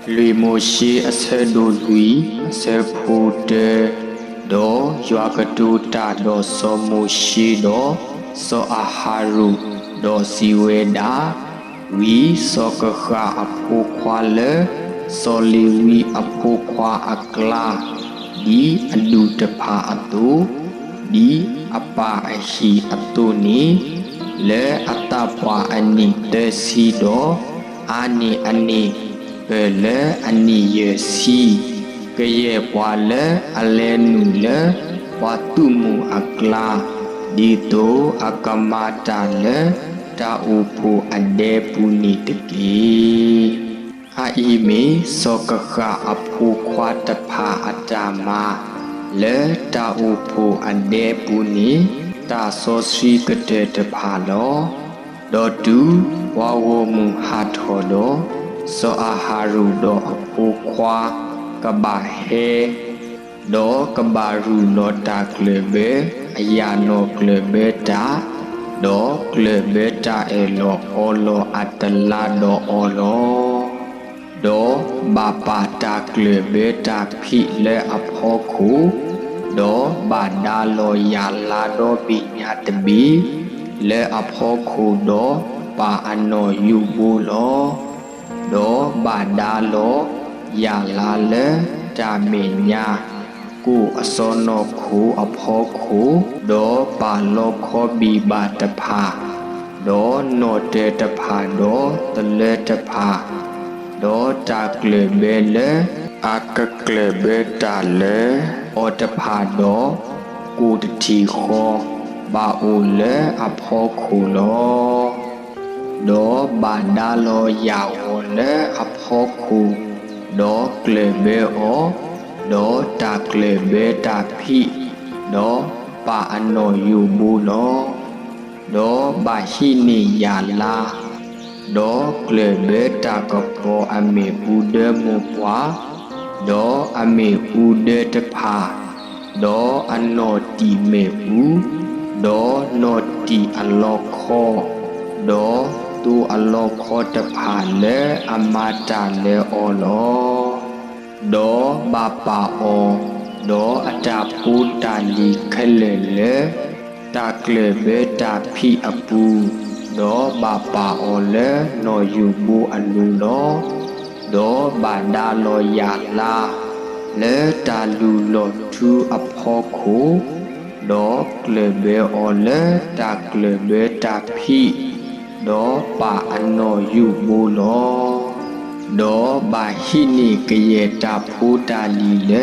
lui mo shi ase do lui ase phu de do ywa ka tu ta do so mo shi do so aharu do si we da wi so ka kha aphu khwa le so li wi aphu khwa akla di adu ta pha atu di apa ahi atu ni le atapwa ani te si do ani ani ke le ani ye si ke ye pwa le ale nu le wa tu mu akla di to akamata le ta upu ade puni teki a ime sokakha aphu khwa tapha atama le ta upu ade puni ta so sri kate tapha lo do tu wa wo mu ha tho do so aharu do aphu khwa ka ba he do ka ba ru no ta klebe aya no klebe ta do klebe ta e lo olo atala do olo do ba pa ta klebe ta phi le apho khu do ba da lo ya la do pi nya tabi le apho khu do pa ano yu bu lo do ba da lo ya la le ta me nyaกูอสนอคูอภอคูดอปาโลคอบีบาตภาดอโนเตตภาดอตะเลตภาดอตาเกลเบเลอากะเกลเบตาเลอตภาดอกูตทีคอบาอูเลอภอคูโลดอบาดาโลยาวเลอภอคูดอเกลเบโอดอตาเกลเบตาพิดอปาอโนยูบูโลดอบาหินิยาลาดอเกลเบตากโปอเมอูเดมุปวาดออเมอูเดตภาดออโนติเมอูดอโนติอโลโคดอตูอโลโคตภาเลอมาตาเลโอโลดอบาปาโอดออาจาปูตาลีเคเลเลตาเกลเบตาพีอปูดอบาปาโอเลนอยูบูอนุโลดอบาดาโลยาลาเลตาลูโลทูอภอคูดอเกลเบโอเลตาเกลเบตาพีดอปาอโนยูบูโลดอบาหินิกเยตาภูตาลีเล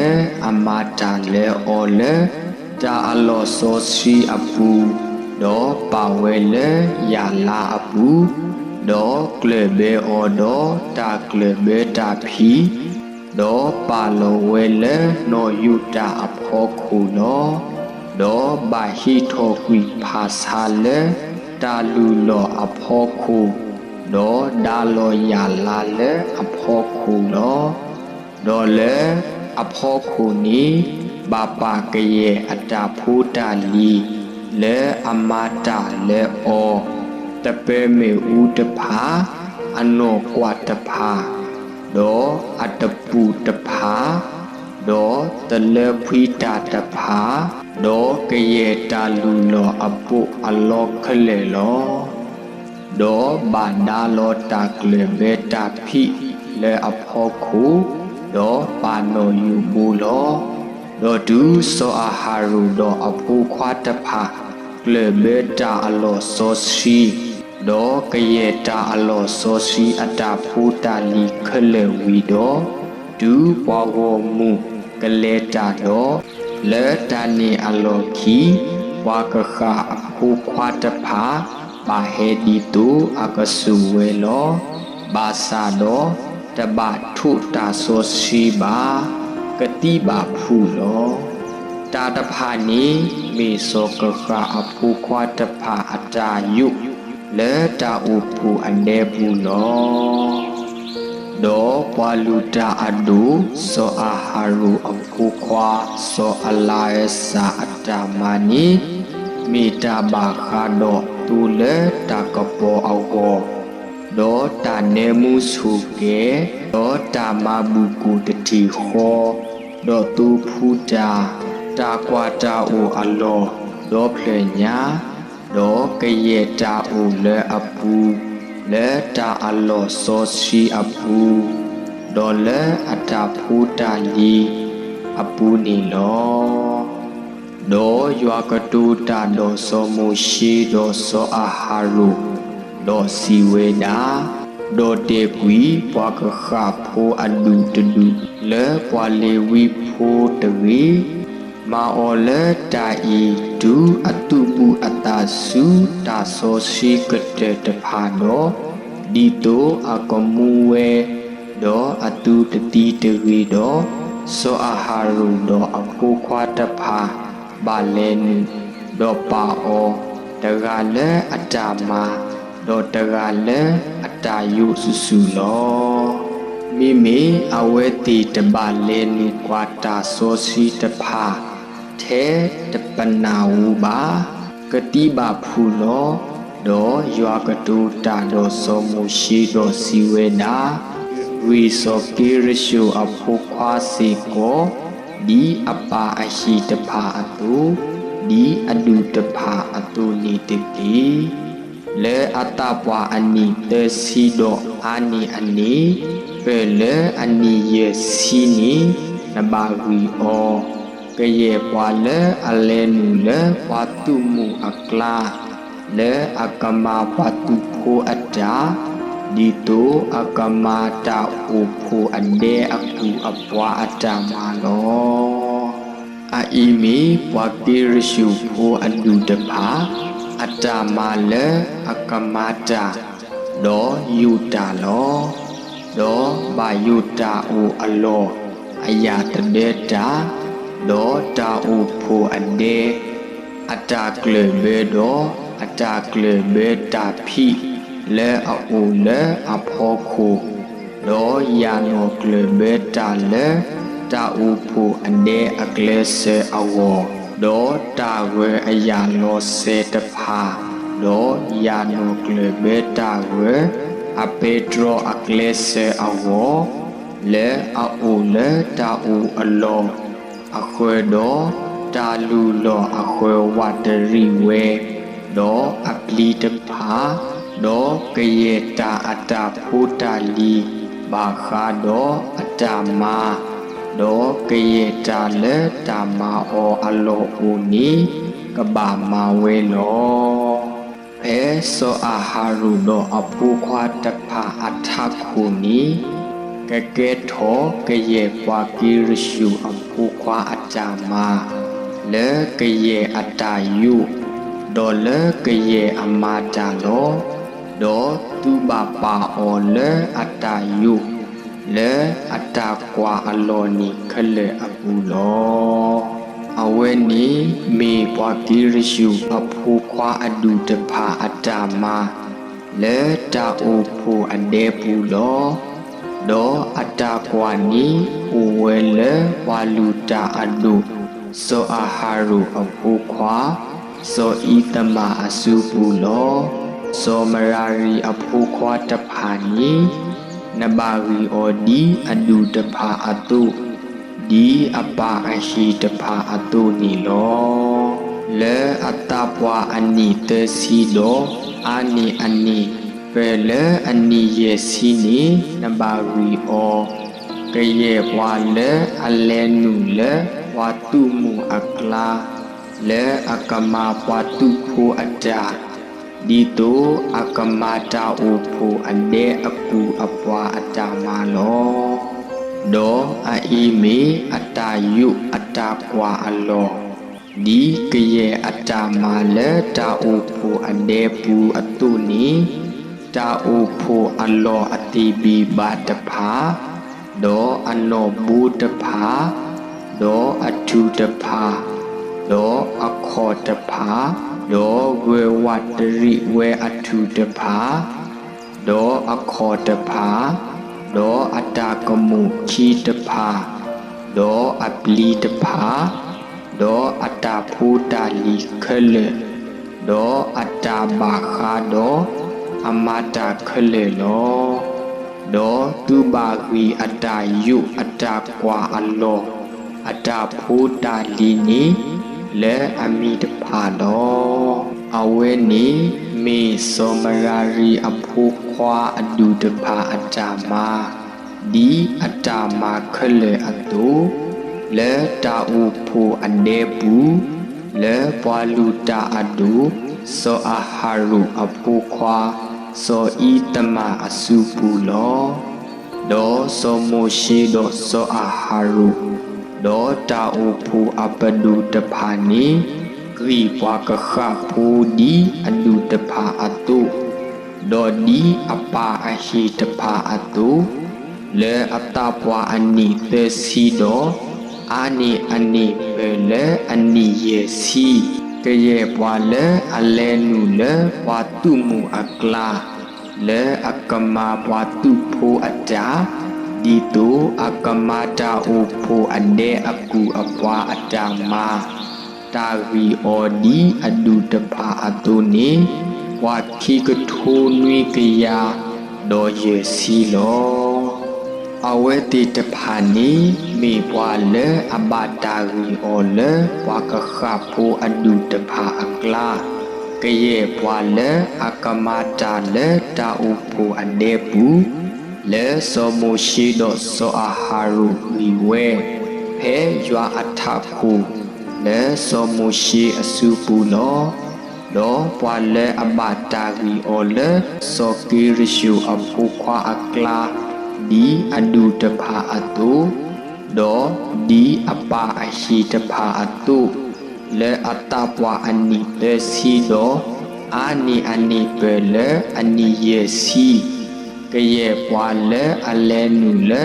อมาตาเลโอเลตาอโลโซสีอปูดอปาเวเลยาลาอปูดอเกลเบโอดอตาเกลเบตาพีดอปาโลเวเลโนยุตาอภอคูโลดอบาหิโทกุยภาษาเลตาลูโลอภอคูดอดาโลยาลาเลอภอคูโลดอเลอภอคูนี้บาปากเยอัตตาภูตาลีเลอมาตาเลโอตะเปเมอูตภาอโนกวาตภาดออัตปูตภาดอตะเลพิตาตภาดอกเยตาลูโลอปุอโลคะเลโลดอบาดาโลตาเกลเบตาพิเลอภอคูดอปาโนยูบูโลดอดูโซอาฮารุดออภูควาตภาเกลเบตาอโลโซชีดอกเยตาอโลโซชีอัตาภูตาลีเคเลวีดอดูปาวมุกเลตาดอเลตานีอโลคีวากะคาอภูควาตภาบาเฮดิตุอากสุเวโลบาซาโดตบะทุตาโซชีบากติบาภูโลตาตภานีมีโสกะคาอภูควาตภาอาจายุและตาอุภูอันเดภูโลดอปวาลุตาอดูโซอาฮารุอภูควาโซอลาเอสาอัตตามานีมีตาบาคาโดตูเลตากโปเอาโก ဒေါ်တာနေမှုစုကဲဒေါ်တာမဘူကူတတိဟောဒေါ်သူဖူတာတာကွာတာအိုအလောဒေါ်ဖလေညာဒေါ်ကရဲ့တာအိုလဲအပူလဲတာအလောစောစီအပူဒေါ်လဲအတာဖူတာလီအပူနီလောဒေါ်ရွာကတူတာဒေါ်စောမရှိဒေါ်စောအာဟာရုဒေါ်စီဝေဒာဒေါ်တေကွီပွားကခါဖိုအဒူတဒူလဲပွာလေဝီဖိုတဝီမာအော်လဲတာဤဒူအတုပူအတာစုတာစောရှိကတဲ့တဖာတော့ဒီတိုအကမူဝဲတော့အတုတတိတဝီတော့စောအာဟာရုတော့အကိုခွာတဖာဘာလဲနူတော့ပါအောတကလည်းအတာမာတော့တကလည်းအတာယုစုစုလောမိမိအဝဲတီတပါလဲနူကွာတာစောစီတဖာထဲတပနာဝပါကတိပါဖူလောတော့ရွာကတူတာတော့စောမရှိတော့စီဝဲနာဝီစောကေရရှုအဖို့ခွာစီကိုဒီအပါအရှိတဖာအတူဒီအဒုတဖာအတူနေတတိလေအတပွားအနိတစီတော့အာနိအနိပဲလေအနိယေစီနိနဘာဝီအောကရေပွားလေအလဲနူလေပွားတုမှုအကလာလေအကမပွားတုဖိုအတာဒီတိုအကမတာဥဖိုအဒေအကူအပွားအတာမာလောအာအီမီပွားကေရရှုဖိုအဒုတဖာအတာမာလေအကမတာဒေါ်ယူတာလောဒေါ်ဘာယူတာအိုအလောအယာတဒေတာဒေါ်တာအိုဖိုအဒေအတာကလေဘေဒေါ်အတာကလေဘေတာဖိလဲအိုလဲအဖောခိုဒေါ်ယာနိုကလေဘေတာလဲတာအိုဖိုအဒေအကလေဆေအဝေါ်ဒေါ်တာဝဲအယာလောစေတဖာဒေါ်ယာနိုကလေဘေတာဝဲအပေဒရောအကလေဆေအဝေါ်လဲအိုလဲတာအိုအလောအခွေတော့တာလူလောအခွေဝတရီဝဲတော့အပလီတဖာတော့ကရေတာအတာဖူတာလီဘာခါတော့အတာမာတော့ကရေတာလက်တာမာအောအလောဦးနီကဘာမာဝဲလောအဲဆိုအာဟာရုတော့အဖူခွာတဖာအထခုနီကကဲထောကရေပွားကီရရှုအဖူခွာအကြမာလေကရေအတာယုဒေါ်လေကရေအမာတာလောဒေါ်သူပါပါအော်လေအတာယုလေအတာကွာအလောနီခလေအပူလောအဝဲနီမေပွားကီရရှုအဖူခွာအဒုတဖာအတာမာလေတာအိုဖူအဒေပူလောဒေါ်အတာကွာနီဥဝဲလေဝါလူတာအဒုစောအာဟာရုအဖူခွာစောဤတမအစုပူလောစောမရာရီအဖူခွာတဖာနီနဘာရီအော်ဒီအဒုတဖာအတုဒီအပါအရှိတဖာအတုနီလောလေအတာပွားအနိတစီလောအာနိအနိပဲလေအနိယေစီနီနဘာရီအောကရေပွားလေအလဲနုလေဝါတုမှုအကလာလေအကမပွားတုဖိုအတာဒီတိုအကမတာအိုဖိုအဒေအကူအပွားအတာမာလောဒေါ်အအီမီအတာယုအတာကွာအလောဒီကရေအတာမာလေတာအိုဖိုအဒေပူအတုနီတာအိုဖိုအလောအတိဘီဘာတဖာဒေါ်အနောဘူတဖာဒေါ်အထုတဖာဒေါ်အခောတဖာဒေါ်ဝေဝတရိဝေအထုတဖာဒေါ်အခောတဖာဒေါ်အတာကမှုချီတဖာဒေါ်အပလီတဖာဒေါ်အတာဖူတာလီခလေဒေါ်အတာဘာခါဒေါ် အမတာခလေလောဒေါ်သူဘာဂီအတာယုအတာကွာအလောအတာဖိုးတာလီနီလဲအမိတဖာလောအဝဲနီမေစောမရာရီအဖိုးခွာအဒူတဖာအတာမာဒီအတာမာခလေအတူလဲတာဥဖိုးအနေဘူးလဲပွာလူတာအဒူစောအဟာရုအဖိုးခွာစောဤတမအစုပူလောဒေါ်စောမိုရှိဒေါ်စောအဟာရုဒေါ်တာအိုဖူအပဒုတဖာနီဂရိပွားကခဖူဒီအဒုတဖာအတုဒေါ်ဒီအပါအဟိတဖာအတုလေအတပွားအနိသေစီဒေါ်အာနိအနိပေလေအနိယေစီကရေပွားလေအလဲနုလေပွားတုမှုအကလာလေအကမာပွားတုဖိုအတာဒီတိုအကမာတာအိုဖိုအနေအကူအပွားအတာမာတာဝီအော်ဒီအဒုတဖာအတုနေပွားခိကထိုနွေကယာဒေါ်ယေစီလောအဝဲတိတဖာနီမေပွားလေအဘတာရီအော်လေပွားကခဖိုအဒုတဖာအကလာကရေပွားလေအကမာတာလေတာအိုဖိုအနေပူလေစောမိုရှိတော့စောအဟာရုဝီဝဲဖဲရွာအထခုလေစောမိုရှိအစုပူလောဒေါ်ပွားလေအဘတာရီအော်လေစောကီရရှုအဖူခွာအကလာဒီအဒုတဖာအတုဒေါ်ဒီအပါအရှိတဖာအတုလေအတပွားအနိလေစီဒေါ်အာနိအနိပေလေအနိယေစီကရေပွားလေအလဲနုလေ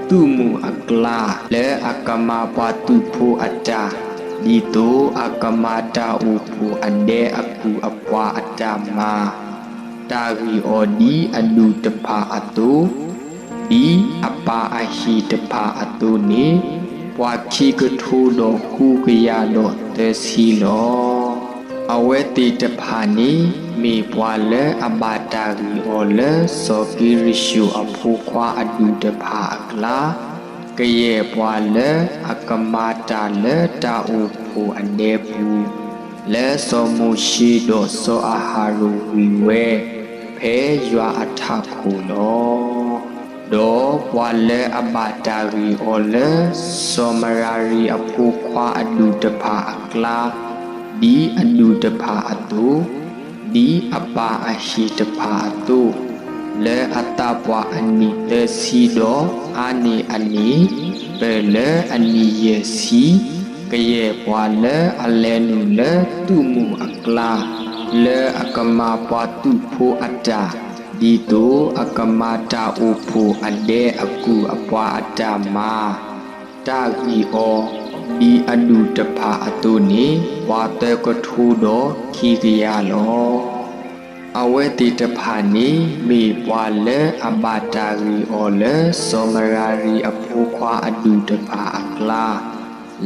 သူမှုအကလာလေအကမာပွားသူဖို့အတာဒီတိုအကမာတာဥဖို့အနေအကူအပွားအတာမာတာရီအော်ဒီအဒုတဖာအတုဒီအပါအဟိတဖာအတုနေပွားခိကထိုးတော့ခုကရတော့သေစီလောအဝဲတိတဖာနီမေပွားလေအဘတာရီအော်လေစောကီရရှုအဖိုးခွာအဒုတဖာအကလာကရေပွားလေအကမာတာလေတာအိုဖိုအနေပူလေစောမိုရှိတော့စောအဟာရုဝီဝဲဖဲရွာအထခုလောဒေါ်ပွားလေအဘတာရီအော်လေစောမရာရီအဖိုးခွာအဒုတဖာအကလာဒီအဒုတဖာအတုဒီအပါအရှိတဖာအတုလေအတပွားအနိသေစီဒေါ်အာနိအနိပေလေအနိယေစီကရေပွားလေအလဲနုလေသူမှုအကလာလေအကမာပွားတုဖိုအတာဒီတိုအကမာတာဥဖိုအနေအကူအပွားအတာမာတာဂီအောဒီအဒုတဖာအတုနေဝါတေကထူတော်ခိကရလောအဝဲတိတဖာနေမေပွားလေအဘတာရီအော်လေစောမရာရီအဖိုးခွာအဒုတဖာအကလာ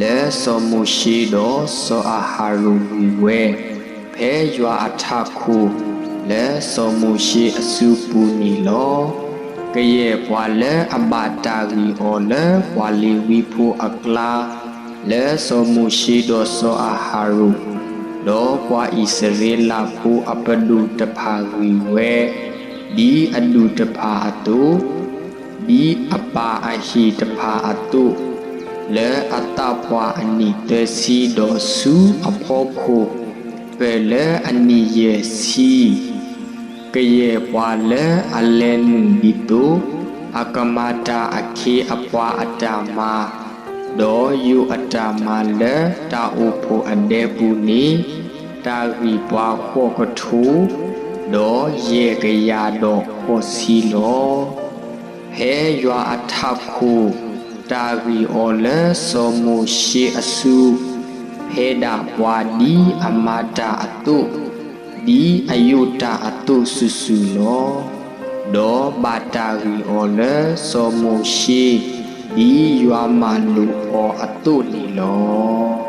လေစောမရှိတော်စောအဟာရုဝီဝဲဖဲရွာအထခုလေစောမရှိအစုပူနီလောကရေပွားလေအဘတာရီအော်လေပွားလီဝီဖိုအကလာလေစောမရှိတော်စောအဟာရုလောပွားဣစရေလဖိုအပဒုတဖာရီဝဲဒီအဒုတဖာအတုဒီအပါအဟိတဖာအတုလေအတပွားအနိသေစီတော်စုအဖောခုပေလေအနိယေစီကရေပွားလေအလဲနုဒီတုအကမာတာအခေအပွားအတာမာဒေါ်ယူအတာမာလေတာအိုဖိုအနေပူနီတာရီပွားခောကထူဒေါ်ရေကရာဒေါ်ခောစီလောဟဲရွာအထခုတာရီအော်လေစောမိုရှိအစုဟဲဒါပွားဒီအမတာအတုဒီအယုတာအတုစုစုလောဒေါ်ဘာတာရီအော်လေစောမိုရှိဒီရွာမလူအော်အတုလီလော